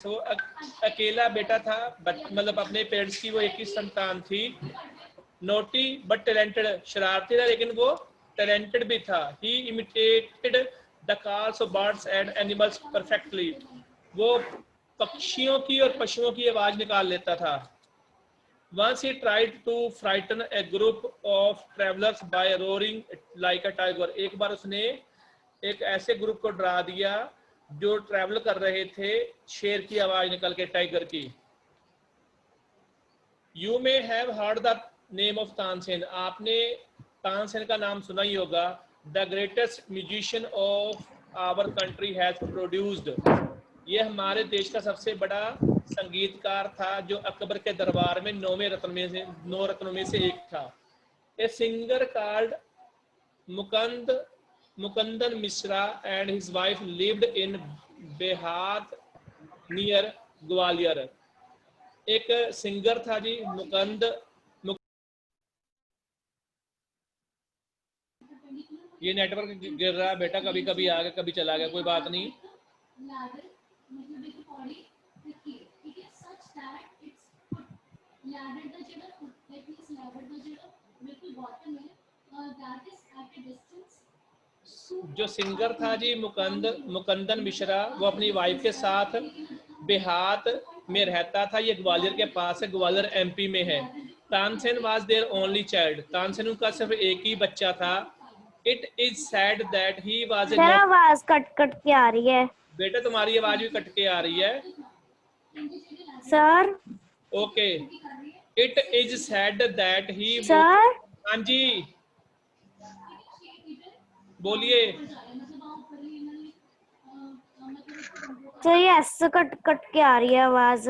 वो अकेला बेटा था, मतलब अपने पेरेंट्स की वो एक ही संतान थी। नोटी बट टैलेंटेड, शरारती था लेकिन वो टैलेंटेड भी था। He imitated the calls of birds and animals perfectly, वो पक्षियों की और पशुओं की आवाज निकाल लेता था। Once he tried to frighten a group of travelers by roaring like a tiger. एक बार उसने एक ऐसे ग्रुप को डरा दिया जो ट्रैवल कर रहे थे शेर की आवाज निकल के, टाइगर की। You may have heard the name of Tansen, आपने तानसेन का नाम सुना ही होगा। The greatest musician of our country has produced, ये हमारे देश का सबसे बड़ा संगीतकार था जो अकबर के दरबार में 9 रत्नों में से एक था। A singer called Mukandan Mishra and his wife lived in Behat near Gwalior. एक सिंगर था जी ये नेटवर्क गिर रहा है बेटा, कभी कभी आ गया कभी चला गया, कोई बात नहीं। जो सिंगर था जी मुकंदन मिश्रा, वो अपनी वाइफ के साथ बेहात में रहता था। ये ग्वालियर के पास है, ग्वालियर एमपी में है। Tansen was their only child, Tansen का सिर्फ एक ही बच्चा था। It is sad that he was a आवाज कट कट के आ रही है बेटा, तुम्हारी आवाज भी कट के आ रही है sir. Okay, it is sad that he sir. हाँ जी बोलिए। तो यस कट कट के आ रही है आवाज।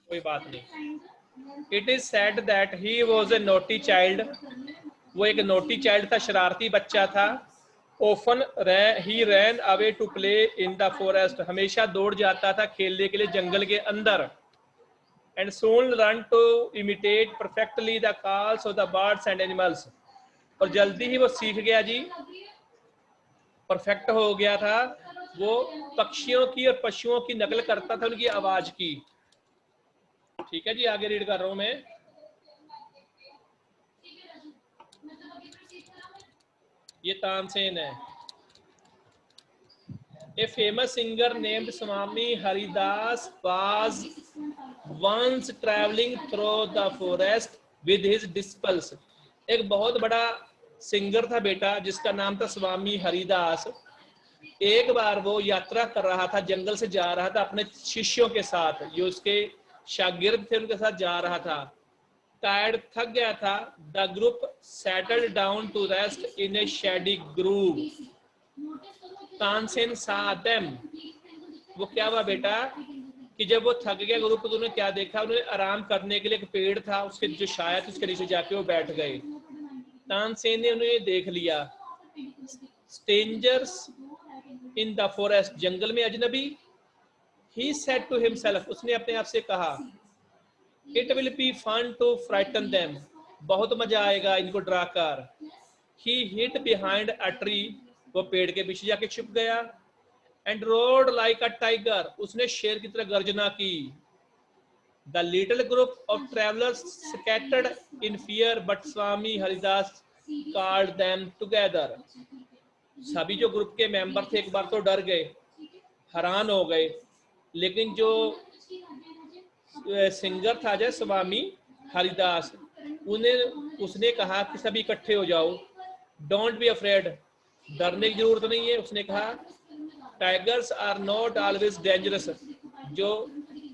कोई बात नहीं। It is sad that he was a naughty child, वो एक नोटी चाइल्ड था, शरारती बच्चा था। Often he ran away to play in the forest, हमेशा दौड़ जाता था खेलने के लिए जंगल के अंदर। And soon learn to imitate perfectly the calls of the birds and animals, और जल्दी ही वो सीख गया जी, परफेक्ट हो गया था। वो पक्षियों की और पशुओं की नकल करता था, उनकी आवाज की। ठीक है जी, आगे रीड कर रहा हूं मैं। ये तानसेन है। A famous singer named Swami Haridas was once traveling through the forest with his disciples. एक बहुत बड़ा सिंगर था बेटा जिसका नाम था स्वामी हरिदास। एक बार वो यात्रा कर रहा था, जंगल से जा रहा था अपने शिष्यों के साथ, जो उसके शागिर्द थे उनके साथ जा रहा था। टायर्ड, थक गया था। The group settled down to rest in a shady grove. Tansen saw them, वो क्या हुआ बेटा कि जब वो थक गया ग्रुप, तो उन्होंने क्या देखा, उन्होंने आराम करने के लिए एक पेड़ था, उसके जो छाया थी उसके नीचे जाके वो बैठ गए। तानसेन ने उन्हें देख लिया। स्ट्रेंजर्स इन द फॉरेस्ट, जंगल में अजनबी। ही सेड टू हिमसेल्फ, उसने अपने आप से कहा, it will be fun to frighten them, बहुत मजा आएगा इनको डराकर। He hid behind a tree, वो पेड़ के पीछे जाके छुप गया। And roared like a tiger, उसने शेर की तरह गर्जना की। The little group of travellers scattered in fear but Swami Haridas called them together. सभी जो ग्रुप के मेंबर थे एक बार तो डर गए, हैरान हो गए, लेकिन जो सिंगर था जय स्वामी हरिदास, उसने कहा कि सभी इकट्ठे हो जाओ, डोंट बी अफ्रेड, डरने की जरूरत नहीं है। उसने कहा, tigers are not always dangerous, जो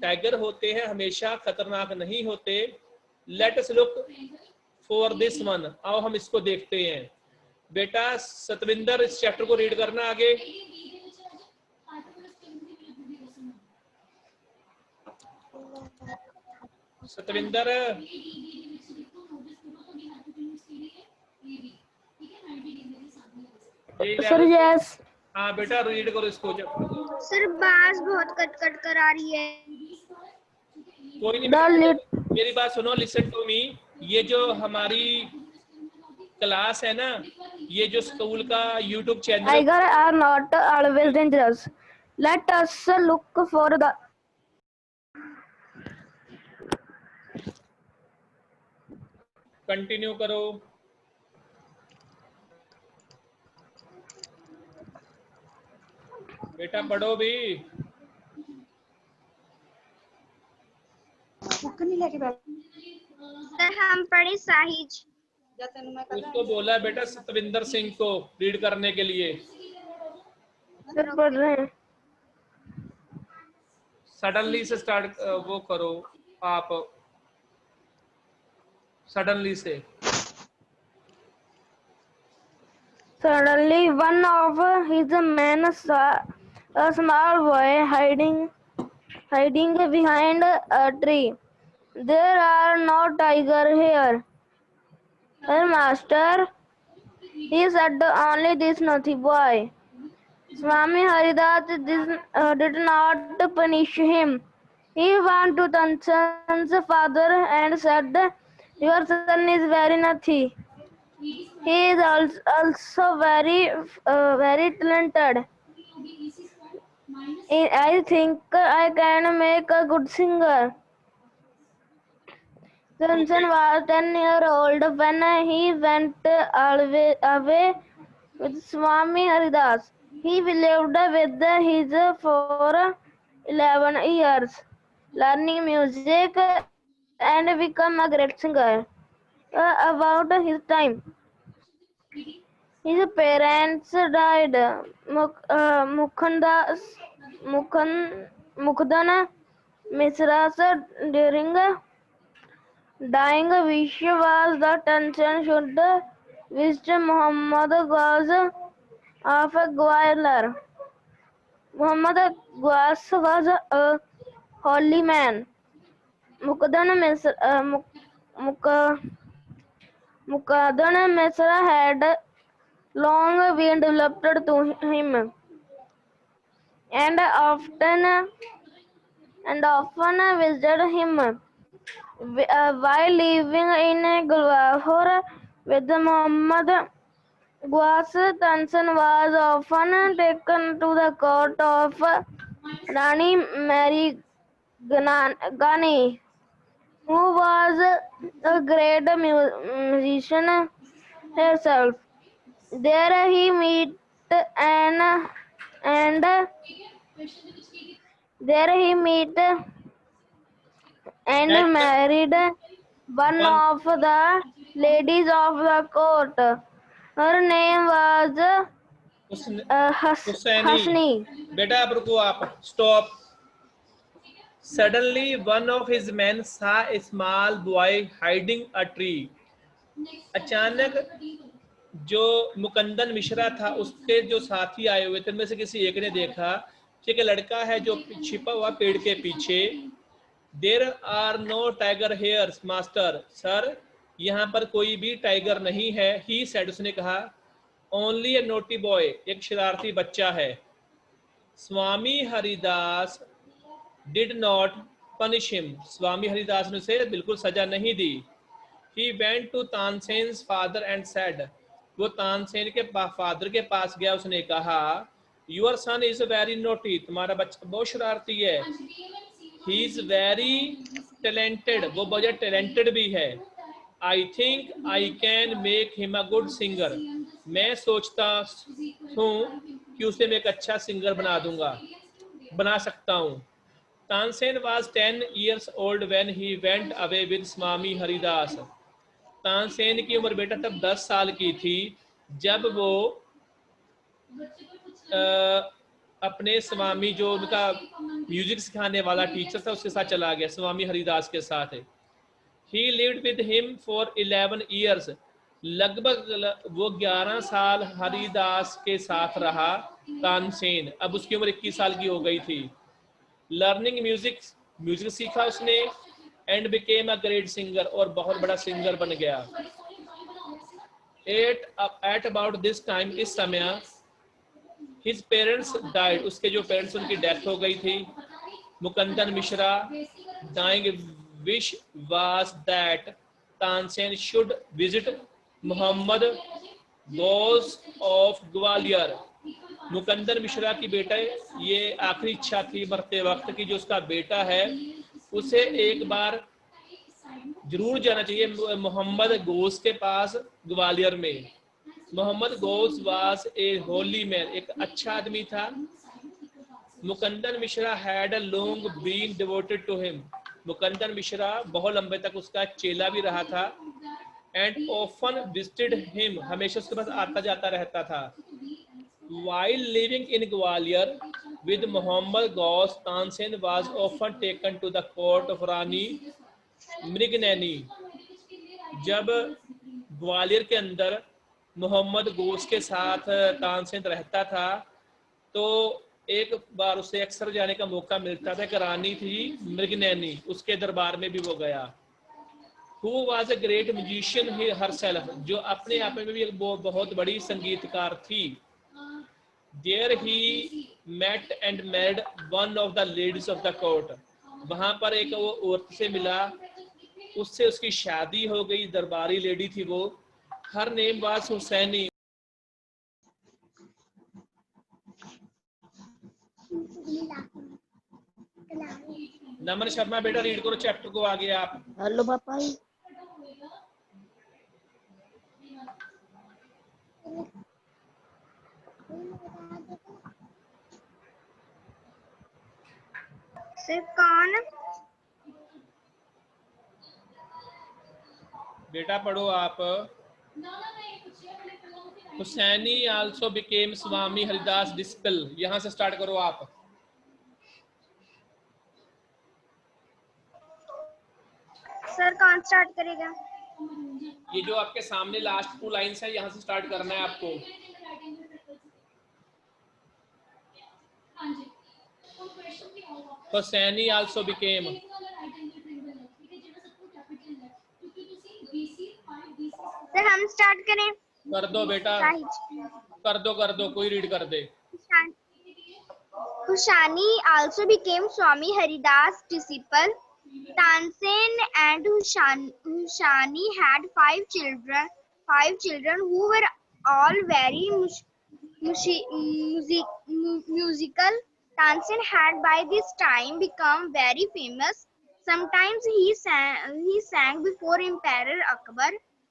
टाइगर होते हैं हमेशा खतरनाक नहीं होते। Let us look for this one, आओ हम इसको देखते हैं। बेटा सतविंदर इस चैप्टर को रीड करना आगे। Satvinder sir yes. हाँ बेटा रीड करो इसको। सर बात बहुत कट कट कर आ रही है। कोई नहीं, मेरी बात सुनो, लिसन टू मी। ये जो हमारी क्लास है ना, ये जो स्कूल का YouTube channel, tiger are not always dangerous, Let us look for the continue करो। बेटा पढ़ो भी। सर हम पढ़े साहिज। उसको बोला बेटा सतविंदर सिंह को रीड करने के लिए। सर पढ़ रहे हैं। सडनली से स्टार्ट वो करो आप, सडनली से। Suddenly, one of his men saw a small boy hiding behind a tree. There are no tiger here, master, he said. Only this naughty boy. Swami Haridas did not punish him. He went to Tanshan's father and said, "Your son is very naughty. He is also very talented. I think I can make a good singer." Johnson was 10-year-old when he went away with Swami Haridas. He lived with his for 11 years, learning music and become a great singer. About his time, his parents died. Mukdan Mishra's during dying wish was that Tansen should visit Muhammad Ghaus of Gwalior. Muhammad Ghaus was a holy man. Mukdan Mishra had long been devoted to him, and often visited him. While living in Gwalior with Muhammad Ghaus, Tansen was often taken to the court of Rani Mary Ghani, who was a great musician herself. There he met and And married one one of the ladies of the court. Her name was Husaini. Hasni. बेटा आप रुको, आप stop. Suddenly one of his men saw a small boy hiding a tree. अचानक जो मुकंदन मिश्रा था उसके जो साथी आए हुए थे उनमें से किसी एक ने देखा कि एक लड़का है जो छिपा हुआ पेड़ के पीछे। There are no tiger here master, sir यहाँ पर कोई भी टाइगर नहीं है। ही सेड, उसने कहा। ओनली ए नोटी बॉय, एक शरारती बच्चा है। Swami Haridas did not punish him, Swami Haridas ने उसे बिल्कुल सजा नहीं दी। He went to Tansen's father and said, वो तानसेन के फादर के पास गया, उसने कहा, your son is very naughty, तुम्हारा बच्चा बहुत शरारती है। ही इज वेरी टैलेंटेड, वो बहुत टैलेंटेड भी है। I think I can make him a good singer, मैं सोचता हूँ कि उसे मैं एक अच्छा सिंगर बना सकता हूँ। Tansen was 10 years old when he went away with स्वामी हरिदास। तानसेन की उम्र बेटा तब 10 साल की थी जब वो अपने स्वामी जो उनका म्यूजिक सिखाने वाला टीचर था उसके साथ चला गया, स्वामी हरिदास के साथ। He lived with him for 11 years, लगभग वो 11 साल हरिदास के साथ रहा तानसेन। अब उसकी उम्र 21 साल की हो गई थी। लर्निंग म्यूजिक सीखा उसने, and became a great singer, और बहुत बड़ा सिंगर बन गया। एट अबाउट दिस टाइम, इस समय, हिज पेरेंट्स डाइड, उसके जो पेरेंट्स उनकी डेथ हो गई थी। Mukandan Mishra dying wish was that Tansen should visit Mohammad Ghaus of Gwalior. Mukandar Mishra की बेटा, ये आखिरी इच्छा थी मरते वक्त की जो उसका बेटा है उसे एक बार जरूर जाना चाहिए मोहम्मद गौस के पास ग्वालियर में। Mohammad Ghaus was a holy man, एक अच्छा आदमी था। Mukandar Mishra had long been devoted to him, Mukandar Mishra बहुत लंबे तक उसका चेला भी रहा था। एंड ऑफन विजिटेड हिम, हमेशा उसके पास आता जाता रहता था। While living in Gwalior with Muhammad Ghaus, Tansen was often taken to the court of Rani Mriganaini. जब ग्वालियर के अंदर मोहम्मद गौस के साथ तानसेन रहता था तो एक बार उसे अक्सर जाने का मौका मिलता था कि रानी थी मृगनैनी, उसके दरबार में भी वो गया। Who was a great musician herself, जो अपने आप में भी एक बहुत बड़ी संगीतकार थी। There he met and married one of the ladies of the court, वहां पर एक वो औरत से मिला, उससे उसकी शादी हो गई, दरबारी लेडी थी वो। Her name was Husaini. Naman Sharma बेटा रीड करो चैप्टर को आगे आप। हेलो पापा। सिर्फ कौन? बेटा पढ़ो आप। हुसैनी आल्सो बिकेम स्वामी हरिदास डिस्पिल, यहाँ से स्टार्ट करो आप। सर कौन स्टार्ट करेगा? ये जो आपके सामने लास्ट 2 लाइन्स है, यहाँ से स्टार्ट करना है आपको। हुसैनी आल्सो बिकेम, सर हम स्टार्ट करें? कर दो बेटा, कर दो, कोई रीड कर दे। Hushani also became Swami Haridas' disciple. Tansen and Hushani had 5 children who were all very musical. Tansen had by this time become very famous. Sometimes he sang before Emperor Akbar,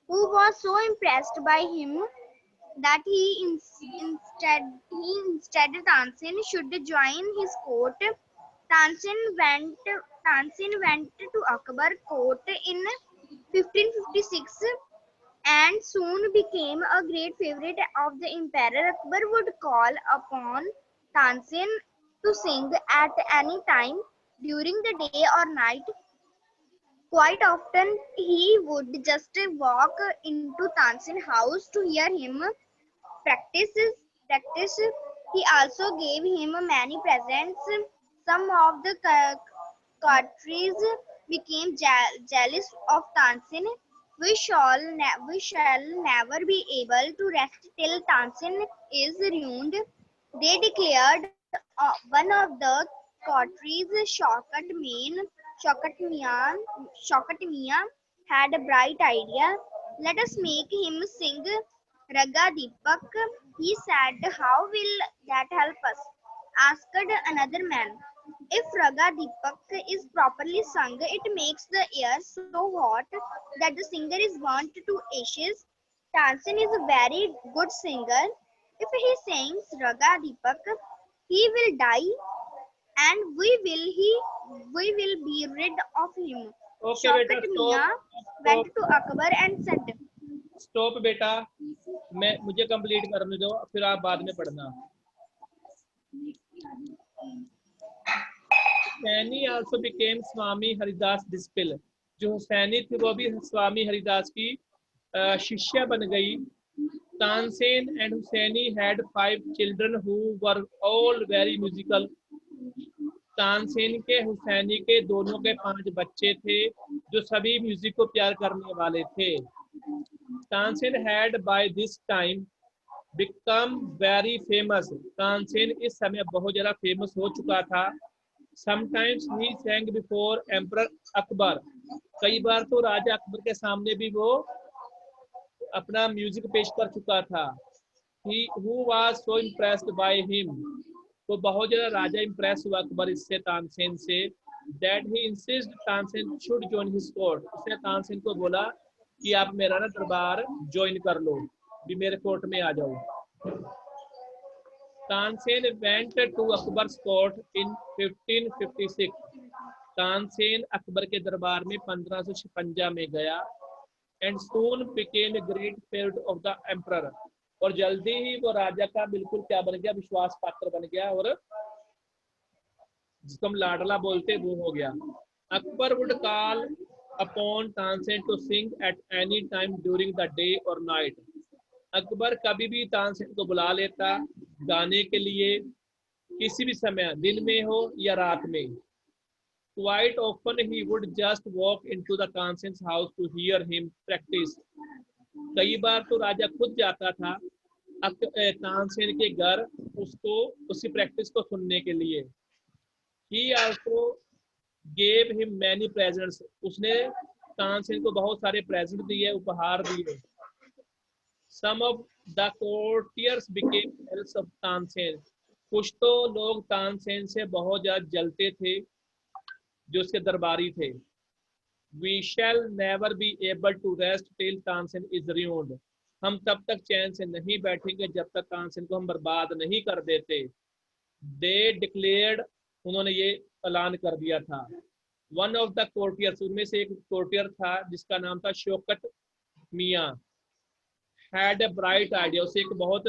who was so impressed by him that he instead Tansen should join his court. Tansen went to Akbar court in 1556 and soon became a great favorite of the emperor. Akbar would call upon Tansen to sing at any time during the day or night. Quite often he would just walk into Tansen's house to hear him practice. He also gave him many presents. Some of the courtiers became jealous of Tansen. We shall never be able to rest till Tansen is ruined, they declared. One of the courtiers, Shaukat Mian, had a bright idea. Let us make him sing Raga Deepak. He said, how will that help us? Asked another man. If Raga Deepak is properly sung, it makes the air so hot that the singer is burnt to ashes. Tansen is a very good singer. If he sings Raga Deepak, he will die and we will be rid of him. Okay, Shaukat Mian went to Akbar and said, stop बेटा, मुझे complete करने दो, फिर आप बाद में पढ़ना। Husaini also became स्वामी हरिदास डिस्पिल, जो हुसैनी थी वो भी स्वामी हरिदास की शिष्या बन गई। Tansen and Husaini had 5 children who were all very musical. Tansen के हुसैनी के दोनों के 5 बच्चे थे जो सभी म्यूजिक को प्यार करने वाले थे। Tansen had by this time become very famous, Tansen इस समय बहुत ज़्यादा फेमस हो चुका था। Sometimes he sang before emperor Akbar, कई बार तो राजा अकबर के सामने भी वो अपना म्यूजिक पेश कर चुका था। who was so impressed by him, तो बहुत ज्यादा राजा इम्प्रेस हुआ अकबर इससे, तानसेन से, that he insisted Tansen should join his court, उसने तानसेन को बोला कि आप मेरा ना दरबार ज्वाइन कर लो, भी मेरे कोर्ट में आ जाओ। Tansen went to Akbar's court in 1556, Tansen Akbar के दरबार में 1556 में गया, and soon became a great favorite of the emperor, और जल्दी ही वो राजा का बिल्कुल क्या बन गया, विश्वास पात्र बन गया, और जिसको हम लाडला बोलते वो हो गया। Akbar would call upon Tansen to sing at any time during the day or night, Akbar कभी भी तानसेन को बुला लेता गाने के लिए, किसी भी समय, दिन में हो या रात में। Quite often he would just walk into the Tansen's house to hear him practice, कई बार तो राजा खुद जाता था तानसेन के घर उसको उसकी प्रैक्टिस को सुनने के लिए। He also gave him many presents, उसने तानसेन को बहुत सारे प्रेजेंट दिए, उपहार दिए। Some of the courtiers became jealous of Tansen, कुछ तो लोग तानसेन से बहुत ज्यादा जलते थे जो उसके दरबारी थे। We shall never be able to rest till Tansen is ruined, हम तब तक चैन से नहीं बैठेंगे जब तक तानसेन को हम बर्बाद नहीं कर देते। They declared, उन्होंने ये ऐलान कर दिया था। One of the courtiers, उनमें से एक कोर्टियर था जिसका नाम था शौकत मियाँ, had a bright idea, उसे एक बहुत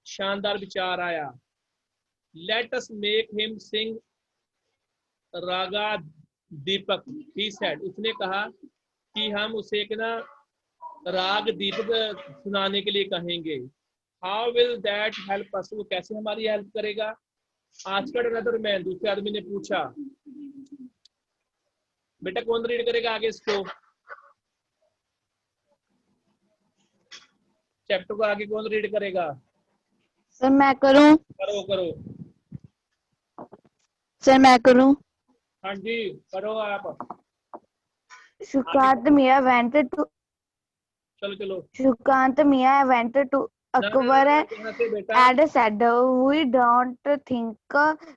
शानदार विचार आया। Let us make him sing Raga Deepak, he said, उसने कहा कि हम उसे एक ना राग दीपक सुनाने के लिए कहेंगे। How will that help us, वो कैसे हमारी हेल्प करेगा? आस्क्ड अनदर मैन, दूसरे आदमी ने पूछा। बेटा कौन रीड करेगा आगे इसको, चैप्टर को आगे कौन रीड करेगा? सर मैं करूं? करो करो। सर मैं करूं? हाँ जी करो आप। Shukant Mia went to चलो चलो Shukant Mia went to Akbar यहाँ से बेटा, and said, "We don't think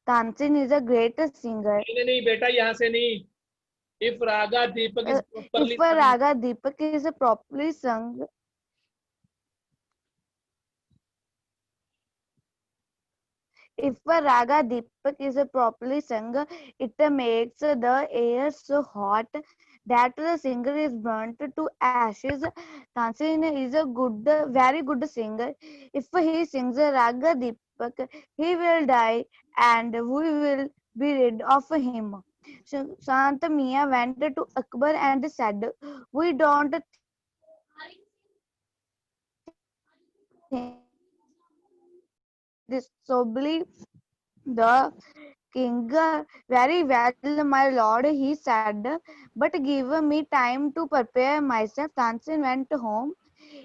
Tansin is a great singer. नहीं बेटा यहाँ से नहीं। If Raga Deepak is properly If a Raga Deepak is properly sung, if a Raga Deepak is properly sung, it makes the air so hot that the singer is burnt to ashes. Tansin is a very good singer. If he sings a Raga Deepak, he will die and we will be rid of him." Shant Mia went to Akbar and said, "We don't think this soberly." The king, "Very well, my lord," he said, "but give me time to prepare myself." Tansin went home.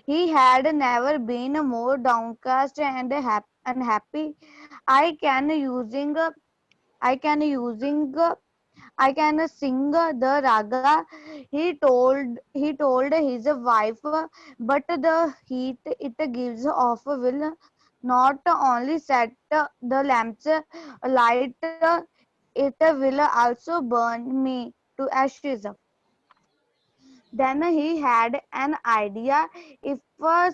He had never been more downcast and unhappy. I can sing the raga, he told his wife, "but the heat it gives off will not only set the lamps alight, it will also burn me to ashes." Then he had an idea. If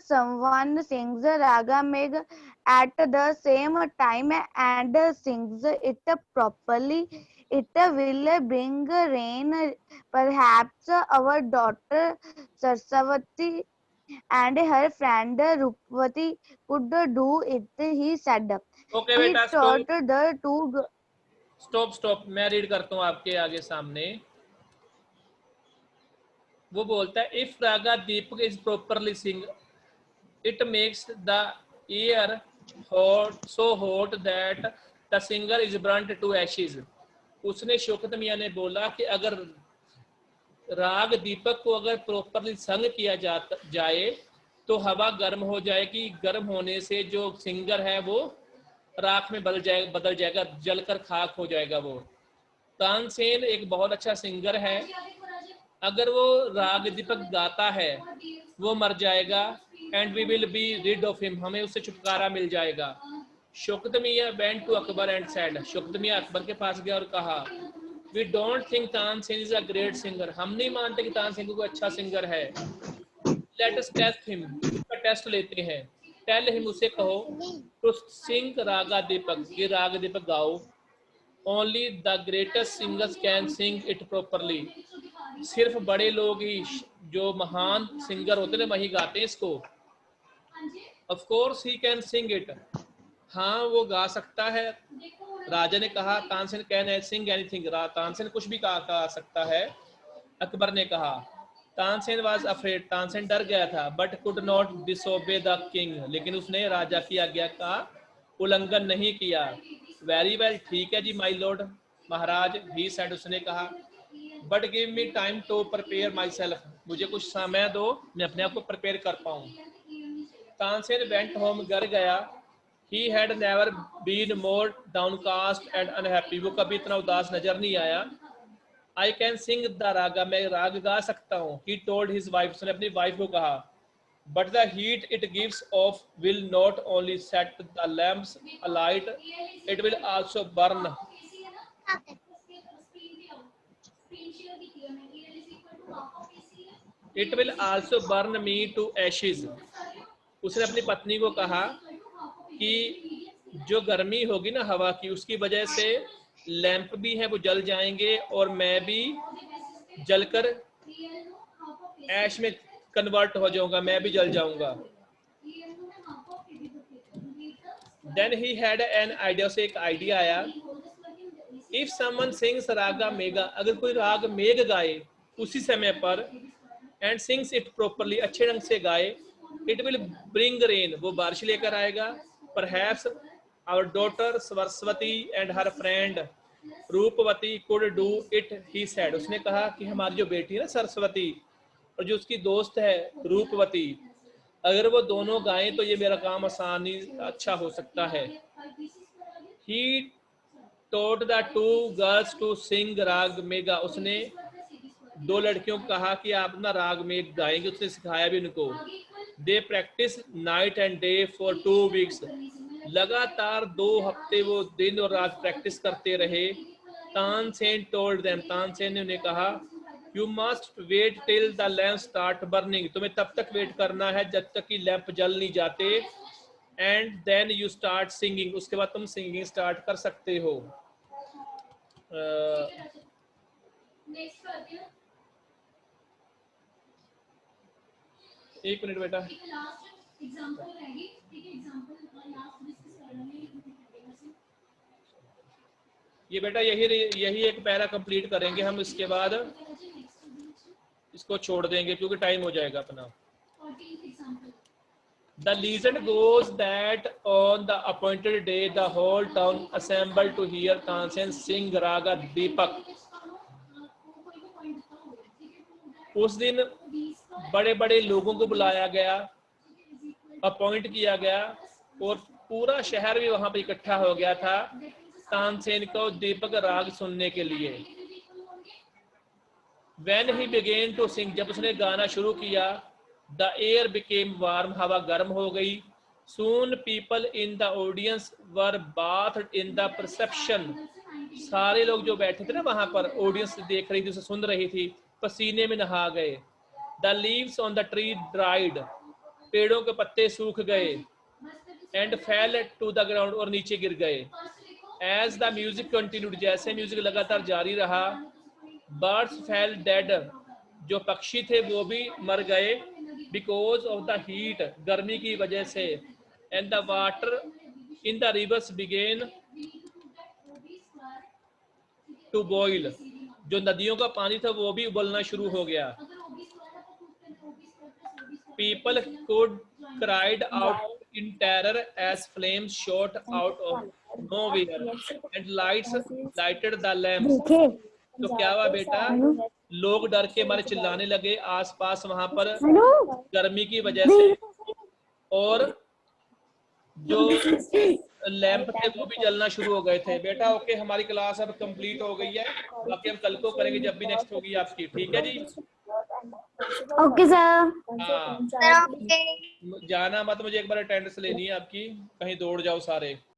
someone sings Raga Megh at the same time and sings it properly, it will bring rain. Perhaps our daughter Sarsavati and her friend Rupavati could do it, he said. Okay He बेटा taught the two. Stop, मैं read करता हूँ आपके आगे सामने। वो बोलता है if raga Deepak is properly sing it makes the air hot so hot that the singer is burnt to ashes. उसने शौकत मियाँ ने बोला कि अगर राग दीपक को अगर प्रॉपरली संग किया जाए तो हवा गर्म हो जाएगी, गर्म होने से जो सिंगर है वो राख में बदल जाएगा, जलकर खाक हो जाएगा। वो तानसेन एक बहुत अच्छा सिंगर है, अगर वो राग दीपक गाता है वो मर जाएगा and we will be rid of him, हमें उससे छुटकारा मिल जाएगा। Shaukat Miyan went to Akbar and said, Shaukat Miyan Akbar के पास गया और कहा, we don't think Tansen is a great singer, हम नहीं मानते कि तानसेन कोई अच्छा सिंगर है। लेट अस टेस्ट हिम, उसका टेस्ट लेते हैं। टेल हिम, उसे कहो, टू सिंग रागा दीपक, ये राग दीपक गाओ। Only the greatest singers can sing it properly, सिर्फ बड़े लोग ही, जो महान सिंगर होते हैं वही गाते हैं इसको। Of course he can sing it, हाँ वो गा सकता है। राजा ने कहा, Tansen can sing anything, Tansen कुछ भी गा सकता है। अकबर ने कहा, तानसेन वाज अफ्रेड, तानसेन डर गया था, but could not disobey the king, लेकिन उसने राजा की आज्ञा का उल्लंघन नहीं किया। वेरी वेल, ठीक है जी माय लॉर्ड, महाराज, ही सेड, उसने कहा, but give me time to prepare myself, मुझे कुछ समय दो, मैं अपने आप को प्रिपेयर कर पाऊँ। तानसेन वेंट होम, घर गया। He had never been more downcast and unhappy, वो कभी इतना उदास नजर नहीं आया। I can sing the raga, मैं राग गा सकता हूँ। He told his wife, उसने अपनी वाइफ को कहा, but the heat it gives off will not only set the lamps alight, it will also burn. It will also burn me to ashes. उसने अपनी पत्नी को कहा कि जो गर्मी होगी ना हवा की, उसकी वजह से लैंप भी है वो जल जाएंगे और मैं भी जलकर ऐश में कन्वर्ट हो जाऊंगा, मैं भी जल जाऊंगा। Then he had an idea, से एक आइडिया आया। If someone sings raga Megha, अगर कोई राग मेघ गाए उसी समय पर, एंड सिंग्स इट प्रॉपरली, अच्छे ढंग से गाए, इट विल ब्रिंग रेन, वो बारिश लेकर आएगा। Perhaps our daughter Saraswati and her friend Roopvati could do it, he said, उसने कहा कि हमारी जो बेटी है ना सरस्वती, और जो उसकी दोस्त है रूपवती, अगर वो दोनों गाएं तो ये मेरा काम आसानी अच्छा हो सकता है। He taught the two girls to sing raga Megha, उसने दो लड़कियों को कहा कि आप ना राग मेघ गाएंगे, उसने सिखाया भी उनको। They practise night and day for 2 weeks, लगातार 2 हफ्ते वो दिन और रात प्रैक्टिस करते रहे। तानसेन टोल्ड देम, तानसेन ने उन्हें कहा, you must wait till the lamp start burning, तुम्हें तब तक वेट करना है जब तक कि लैंप जल नहीं जाते। And then you start singing, उसके बाद तुम सिंगिंग स्टार्ट कर सकते हो। एक मिनट बेटा, ये बेटा यही एक पैरा कंप्लीट करेंगे हम, इसके बाद इसको छोड़ देंगे क्योंकि टाइम हो जाएगा अपना। The legend goes that on the appointed day the whole town assembled to hear Tansen sing Raga Deepak. उस दिन बड़े बड़े लोगों को बुलाया गया, अपॉइंट किया गया, और पूरा शहर भी वहां पर इकट्ठा हो गया था तानसेन को दीपक राग सुनने के लिए। When he began to sing, जब उसने गाना शुरू किया, the air became warm, हवा गर्म हो गई। Soon people in the audience were bathed in the perception, सारे लोग जो बैठे थे ना वहां पर, ऑडियंस देख रही थी, उसे सुन रही थी, पसीने में नहा गए। The leaves on the tree dried, पेड़ों के पत्ते सूख गए। And fell to the ground, और नीचे गिर गए। As the music continued, जैसे म्यूजिक लगातार जारी रहा, birds fell dead, जो पक्षी थे वो भी मर गए, because of the heat, गर्मी की वजह से। And the water in the rivers began to boil, जो नदियों का पानी था वो भी उबलना शुरू हो गया। People could cried out in terror as flames shot out of nowhere and lights lighted the lamps. तो क्या हुआ बेटा, लोग डर के मारे चिल्लाने लगे आसपास वहां पर गर्मी की वजह से, और जो लैंप थे वो भी जलना शुरू हो गए थे। बेटा ओके, हमारी क्लास अब कंप्लीट हो गई है, बाकी हम कल को करेंगे जब भी नेक्स्ट होगी आपकी, ठीक है जी। Okay, sir. हाँ Sir, okay. जाना मत, मुझे एक बार अटेंडेंस लेनी है आपकी, कहीं दौड़ जाओ सारे।